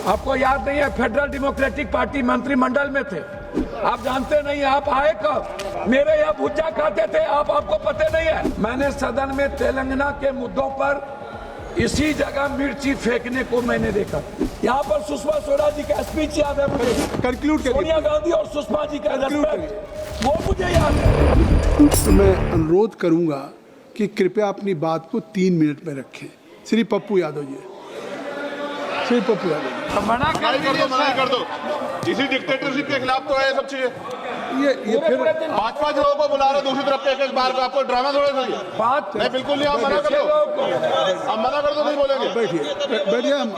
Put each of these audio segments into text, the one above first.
आपको याद नहीं है, फेडरल डेमोक्रेटिक पार्टी मंत्रिमंडल में थे, आप जानते नहीं। आप आए कब? मेरे यहाँ भुज्जा खाते थे आप, आपको पता नहीं है। मैंने सदन में तेलंगाना के मुद्दों पर इसी जगह मिर्ची फेंकने को मैंने देखा। यहाँ पर सुषमा स्वराज जी का स्पीच याद है मुझे, कंक्लूड करिए। सोनिया गांधी और सुषमा जी का रेस्पेक्ट, वो मुझे याद है। तो मैं अनुरोध करूंगा कि कृपया अपनी बात को 3 मिनट में रखें। श्री पप्पू यादव जी, श्री पप्पू यादव जी। मना कर दो। इसी डिक्टेटरशिप के खिलाफ तो है सब चीजें। ये फिर 5-5 लोगों को बुला रहे, दूसरी तरफ एक बार आपको ड्रामा थोड़ा सा। बात नहीं, बिल्कुल नहीं। आप मना कर दो, आप मना कर दो, नहीं बोलेंगे। बैठिए, बैठिए। हम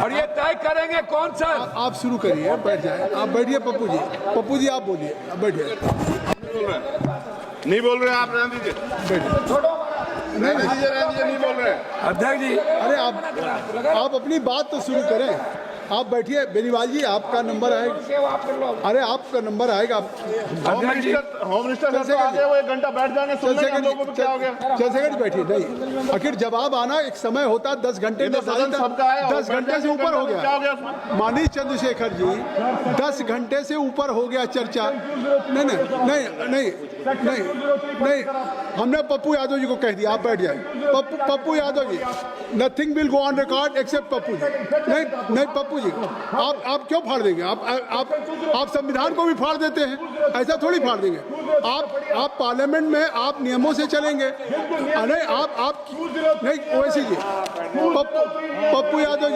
और ये तय करेंगे कौन सा। आप शुरू करिए, बैठ जाए। आप बैठिए पप्पू जी, पप्पू जी आप बोलिए, आप बैठिए। नहीं बोल रहे आप, रहने दीजिए। बैठिए, नहीं बोल रहे। अध्यक्ष जी, अरे आप अपनी बात तो शुरू करें। आप बैठिए। बेनीवाल जी आपका नंबर आएगा। अरे आपका नंबर आएगा। होम मिनिस्टर से आगे वो 1 घंटा बैठ जाएंगे, सुन लेंगे हम लोगों को क्या हो गया। चल सेकंड बैठिए। नहीं, आखिर जवाब आना एक समय होता है। 10 घंटे में सबका है, 10 घंटे से ऊपर हो गया। माननीय चंद्रशेखर जी, 10 घंटे से ऊपर हो गया चर्चा। नहीं नहीं नहीं नहीं नहीं नहीं, हमने पप्पू यादव जी को कह दिया, आप बैठ जाए। Pappu Yadav ji, nothing will go on record except Pappu ji. नहीं नहीं पप्पू जी, आप क्यों फाड़ देंगे? आप संविधान को भी फाड़ देते हैं, ऐसा थोड़ी फाड़ देंगे। आप पार्लियामेंट में आप नियमों से चलेंगे। नहीं आप नहीं ओवैसी जी, पप्पू यादव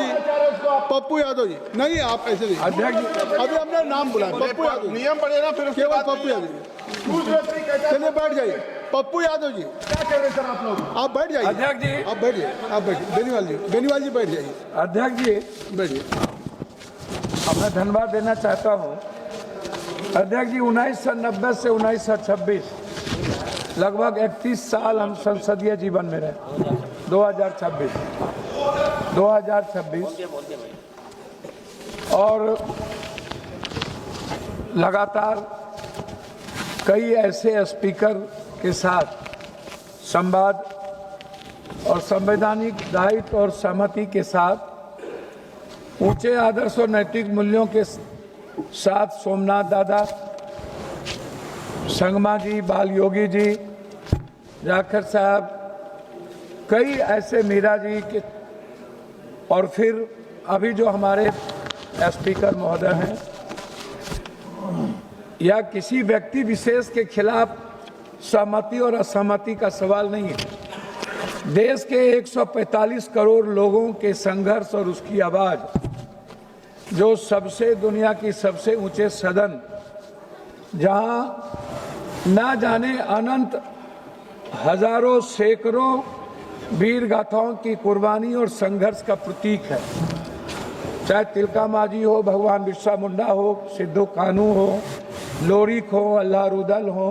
जी नहीं, आप ऐसे नहीं। अध्यक्ष जी, अभी हमने नाम बुलाया, पप्पू यादव। नियम पड़ेगा फिर केवल पप्पू यादव जी। चलिए बैठ जाइए। पप्पू यादव जी, क्या कर रहे हैं सर आप लोग? आप बैठ जाइए। अध्यक्ष जी, आप बैठिए, आप बैठिए। बेनीवाल जी बैठ जाइए। अध्यक्ष जी, बैठिए। अब मैं धन्यवाद देना चाहता हूँ। अध्यक्ष जी, 1990 से 1926 लगभग 31 साल हम संसदीय जीवन में रहे। 2026 और लगातार कई ऐसे स्पीकर के साथ संवाद और संवैधानिक दायित्व और सहमति के साथ ऊंचे आदर्श और नैतिक मूल्यों के साथ सोमनाथ दादा, संगमा जी, बाल योगी जी, जाखड़ साहब, कई ऐसे मीरा जी के, और फिर अभी जो हमारे स्पीकर महोदय हैं, या किसी व्यक्ति विशेष के खिलाफ सहमति और असहमति का सवाल नहीं है। देश के 145 करोड़ लोगों के संघर्ष और उसकी आवाज, जो सबसे दुनिया की सबसे ऊंचे सदन, जहां ना जाने अनंत हजारों सैकड़ों वीर गाथाओं की कुर्बानी और संघर्ष का प्रतीक है। चाहे तिलका मांझी हो, भगवान बिरसा मुंडा हो, सिद्धू कानू हो, लोरिक हो, अल्लाह रुदल हो,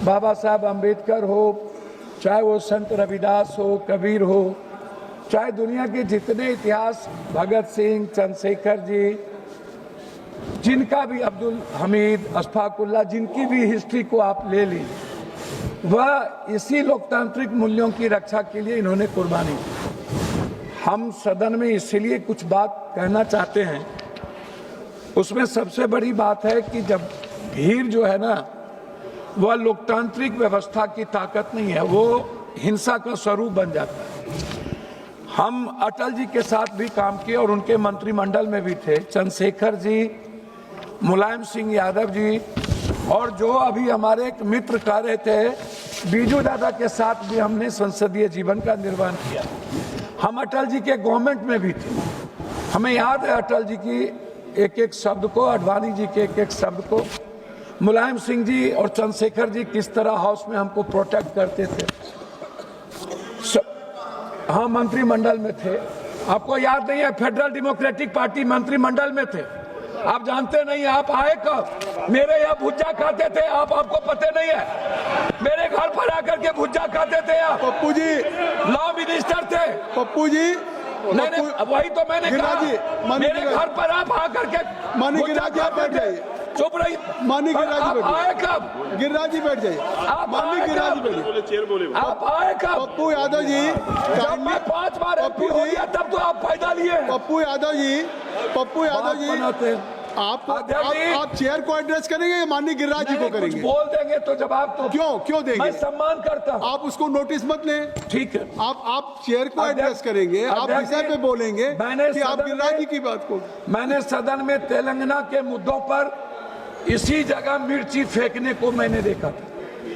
बाबा साहब अम्बेडकर हो, चाहे वो संत रविदास हो, कबीर हो, चाहे दुनिया के जितने इतिहास, भगत सिंह, चंद्रशेखर जी, जिनका भी, अब्दुल हमीद, अशफाकुल्ला, जिनकी भी हिस्ट्री को आप ले ली, वह इसी लोकतांत्रिक मूल्यों की रक्षा के लिए इन्होंने कुर्बानी की। हम सदन में इसलिए कुछ बात कहना चाहते हैं। उसमें सबसे बड़ी बात है कि जब भीड़ जो है ना, वह लोकतांत्रिक व्यवस्था की ताकत नहीं है, वो हिंसा का स्वरूप बन जाता है। हम अटल जी के साथ भी काम किए और उनके मंत्रिमंडल में भी थे, चंद्रशेखर जी, मुलायम सिंह यादव जी, और जो अभी हमारे एक मित्र कह रहे थे, बीजू दादा के साथ भी हमने संसदीय जीवन का निर्वहन किया। हम अटल जी के गवर्नमेंट में भी थे। हमें याद है अटल जी की एक एक शब्द को, अडवाणी जी के एक एक शब्द को, मुलायम सिंह जी और चंद्रशेखर जी किस तरह हाउस में हमको प्रोटेक्ट करते थे। हाँ, मंत्रिमंडल में थे। आपको याद नहीं है, फेडरल डेमोक्रेटिक पार्टी मंत्रिमंडल में थे। आप जानते नहीं, आप आए कब? मेरे यहाँ भुज्जा खाते थे आप, आपको पता नहीं है। मेरे घर पर आकर के भुज्जा खाते थे आप। पप्पू जी लॉ मिनिस्टर थे। पप्पू जी, नहीं, वही तो मैंने कहा। मेरे घर पर आप आकर के मानी गिरिराज जी, आप बैठ जाइए। चुप रही। मानी गिरिराज जी बैठ आए कब? गिरिराज जी बैठ जाइए। मानी गिरिराज जी बैठिए। आप आए कब? पप्पू यादव जी, जब मैं 5 बार MP हो गया तब तो आप फायदा लिए। पप्पू यादव जी, पप्पू यादव बात जी, बनाते हैं। अध्यक्ष जी, आप चेयर को एड्रेस करेंगे या माननीय गिरिराज जी को कुछ करेंगे? बोल देंगे तो जवाब तो क्यों देंगे? मैं सम्मान करता हूँ। आप उसको नोटिस मत लें। ठीक है, आप चेयर को अध्यक्ष- एड्रेस करेंगे, आप अध्यक्ष विषय जी, पे बोलेंगे मैंने कि आप सदन गिरिराज में- जी की बात को। मैंने सदन में तेलंगाना के मुद्दों पर इसी जगह मिर्ची फेंकने को मैंने देखा था।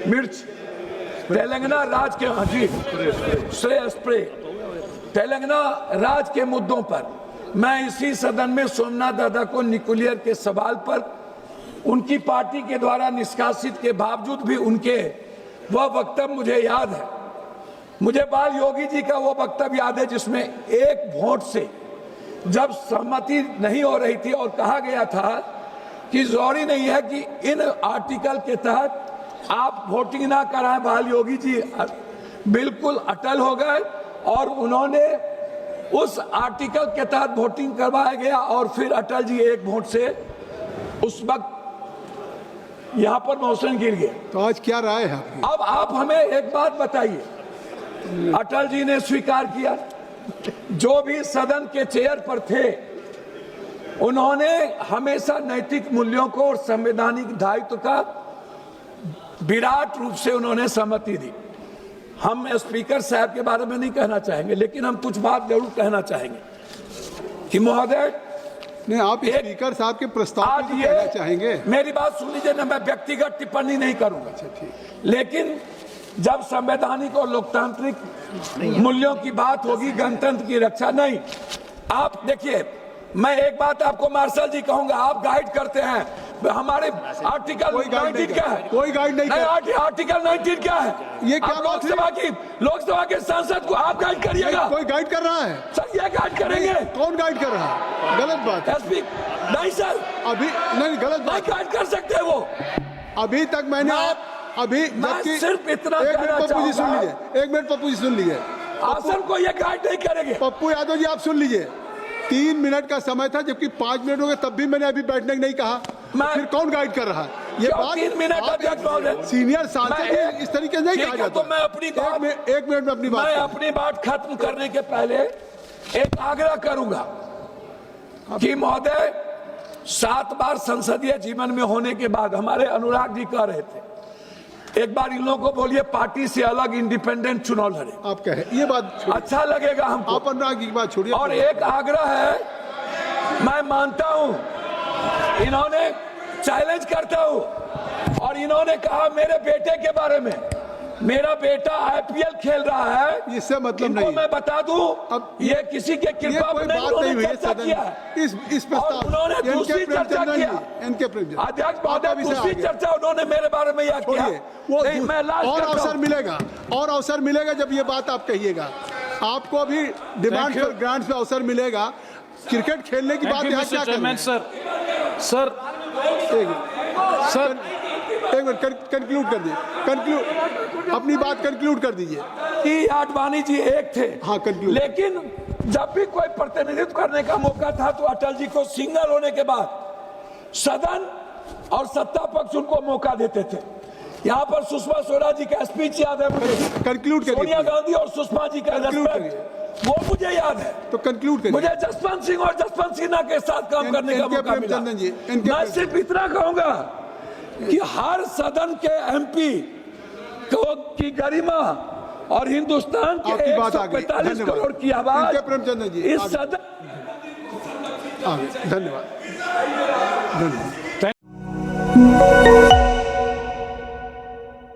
मिर्च तेलंगाना राज्य के, हाँ जी, स्प्रे तेलंगाना राज्य के मुद्दों पर मैं इसी सदन में सोमनाथ दादा को न्यूक्लियर के सवाल पर उनकी पार्टी के द्वारा निष्कासित के बावजूद भी उनके वह वक्तव्य मुझे याद है। मुझे बाल योगी जी का वो वक्तव्य याद है जिसमें एक वोट से जब सहमति नहीं हो रही थी और कहा गया था कि जरूरी नहीं है कि इन आर्टिकल के तहत आप वोटिंग ना कराएं। बाल योगी जी बिल्कुल अटल हो गए और उन्होंने उस आर्टिकल के तहत वोटिंग करवाया गया और फिर अटल जी एक वोट से उस वक्त यहां पर मौसम गिर गए। तो आज क्या राय है आपकी? अब आप हमें एक बात बताइए, अटल जी ने स्वीकार किया, जो भी सदन के चेयर पर थे उन्होंने हमेशा नैतिक मूल्यों को और संवैधानिक दायित्व का विराट रूप से उन्होंने सहमति दी। हम स्पीकर साहब के बारे में नहीं कहना चाहेंगे, लेकिन हम कुछ बात जरूर कहना चाहेंगे कि महोदय, नहीं, आप स्पीकर साहब के प्रस्ताव आज पे ये कहना चाहेंगे? मेरी बात सुन लीजिए ना, मैं व्यक्तिगत टिप्पणी नहीं करूंगा। अच्छा, ठीक। लेकिन जब संवैधानिक और लोकतांत्रिक मूल्यों की बात होगी, गणतंत्र की रक्षा नहीं, आप देखिए, मैं एक बात आपको मार्शल जी कहूंगा, आप गाइड करते हैं हमारे आर्टिकल 19 क्या है? कोई गाइड नहीं कर। आर्टिकल 19 क्या है? ये क्या आप बात है? लोकसभा के सांसद को आप गाइड करिएगा। कोई गाइड कर रहा है? सर ये गाइड करेंगे? कौन गाइड कर रहा है? गलत बात है। एसपी नहीं सर, अभी नहीं, गलत नहीं बात। गाइड कर सकते वो। अभी तक मैंने अभी मैं सिर्फ इतना एक कहना मिनट पप्पू जी सुन चाहूंगा। लीजिए, एक मिनट पप्पू जी सुन लीजिए। आसन को ये गाइड नहीं करेंगे। पप्पू यादव जी आप सुन लीजिए, 3 मिनट का समय था जबकि 5 मिनट हो गए, तब भी मैंने अभी बैठने नहीं कहा। फिर कौन गाइड कर रहा है? ये बात 3 मिनट अध्यक्ष महोदय, सीनियर सांसद इस तरीके से नहीं कहा जाता। तो मैं अपनी बात, एक मिनट में अपनी बात मैं करूं। अपनी बात खत्म करने के पहले एक आग्रह करूंगा कि महोदय, 7 बार संसदीय जीवन में होने के बाद हमारे अनुराग जी कह रहे थे, एक बार इन लोगों को बोलिए पार्टी से अलग इंडिपेंडेंट चुनाव लड़े। आप कहे ये बात छोड़िए। अच्छा लगेगा हमको। आप अनुराग जी की बात छोड़िए। और एक आग्रह है, मैं मानता हूं, इन्होंने चैलेंज करता हूं और इन्होंने कहा मेरे बेटे के बारे में, मेरा बेटा आईपीएल खेल रहा है, इससे मतलब इनको नहीं। मैं बता दूं, अब ये किसी के ये कृपा कोई में नहीं, बात नहीं हुई है चर्चा सदन किया में। इस और प्रस्ताव उन्होंने इनके दूसरी चर्चा प्रेमचंद्र किया। जी, इनके प्रेमचंद्र अध्यक्ष महोदय, आप इसे दूसरी आगे। चर्चा उन्होंने मेरे बारे में यह किया। छोड़िए, वो नहीं, मैं लास्ट और करता अवसर हूं। मिलेगा, और अवसर मिलेगा जब ये बात आप कहिएगा। आपको अभी डिमांड फॉर ग्रांट्स पे अवसर मिलेगा। क्रिकेट खेलने की बात यहाँ क्या कर रहे हैं? सर एक मिनट कंक्लूड कर दीजिए, अपनी बात कंक्लूड कर दीजिए। कि आडवाणी जी एक थे, हाँ, conclude। लेकिन जब भी कोई प्रतिनिधित्व करने का मौका था तो अटल जी को सिंगल होने के बाद सदन और सत्ता पक्ष उनको मौका देते थे। यहाँ पर सुषमा स्वराज जी का स्पीच याद है मुझे, कंक्लूड सोनिया करिए, गांधी और सुषमा जी का Conclude रेस्पेक्ट, वो मुझे याद है। तो कंक्लूड करिए। मुझे जसवंत सिंह और जसवंत सिन्हा के साथ काम करने का इनके मौका मिला। प्रेमचंद्र जी, इनके मैं सिर्फ इतना कहूंगा कि हर सदन के एमपी की गरिमा और हिंदुस्तान के आपकी बात आ गई। 145 धन्यवाद। करोड़ की आवाज इनके प्रेमचंद्र जी इस आगे। सदन धन्यवाद।